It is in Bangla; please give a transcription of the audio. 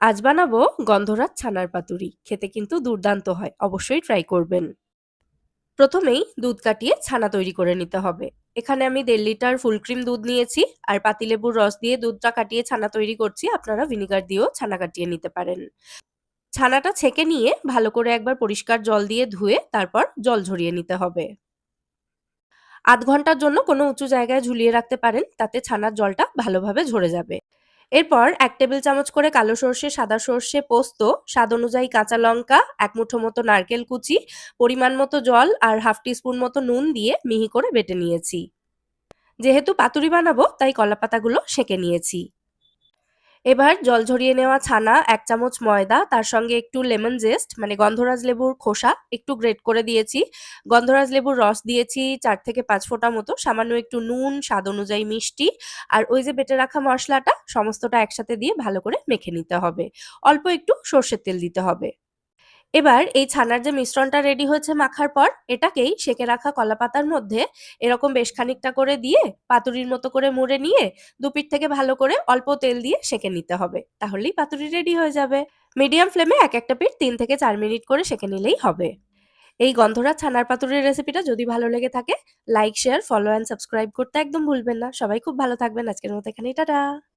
আজ বানাবো গন্ধরাজ ছানার পাতুরি। খেতে কিন্তু দুর্দান্ত হয়, অবশ্যই ট্রাই করবেন। প্রথমেই দুধ কাটিয়ে ছানা তৈরি করে নিতে হবে। এখানে আমি 1.5 লিটার ফুল ক্রিম দুধ নিয়েছি, আর পাতিলেবুর রস দিয়ে দুধটা কাটিয়ে ছানা তৈরি করছি। আপনারা ভিনিগার দিয়েও ছানা কাটিয়ে নিতে পারেন। ছানাটা ছেঁকে নিয়ে ভালো করে একবার পরিষ্কার জল দিয়ে ধুয়ে তারপর জল ঝরিয়ে নিতে হবে। আধ ঘন্টার জন্য কোনো উঁচু জায়গায় ঝুলিয়ে রাখতে পারেন, তাতে ছানার জলটা ভালোভাবে ঝরে যাবে। এরপর 1 টেবিল চামচ করে কালো সর্ষে, সাদা সর্ষে, পোস্ত, স্বাদ অনুযায়ী কাঁচা লঙ্কা, 1 মুঠো মতো নারকেল কুচি, পরিমাণ মতো জল আর হাফ টিস্পুন মতো নুন দিয়ে মিহি করে বেটে নিয়েছি। যেহেতু পাতুরি বানাবো তাই কলাপাতাগুলো সেঁকে নিয়েছি। এবার জল ঝরিয়ে নেওয়া ছানা, 1 চামচ ময়দা, তার সঙ্গে একটু লেমন জেস্ট মানে গন্ধরাজ লেবুর খোসা একটু গ্রেট করে দিয়েছি। গন্ধরাজ লেবুর রস দিয়েছি 4 থেকে 5 ফোঁটা মতো, সামান্য একটু নুন, স্বাদ অনুযায়ী মিষ্টি, আর ওই যে বেটে রাখা মশলাটা সমস্তটা একসাথে দিয়ে ভালো করে মেখে নিতে হবে। অল্প একটু সর্ষের তেল দিতে হবে। এবার এই ছানার যে মিশ্রণটা রেডি হয়েছে মাখার পর, এটাকেই সেঁকে রাখা কলাপাতার মধ্যে এরকম বেশ খানিকটা করে দিয়ে পাতুরির মতো করে মুড়ে নিয়ে দুপিঠ থেকে ভালো করে অল্প তেল দিয়ে সেঁকে নিতে হবে। তাহলেই পাতুরি রেডি হয়ে যাবে। মিডিয়াম ফ্লেমে এক একটা পিঠ 3 থেকে 4 মিনিট করে সেঁকে নিলেই হবে। এই গন্ধরাজ ছানার পাতুরির রেসিপিটা যদি ভালো লেগে থাকে, like, share, follow and subscribe করতে একদম ভুলবেন না। সবাই খুব ভালো থাকবেন। আজকের মতো এখানেই টাটা।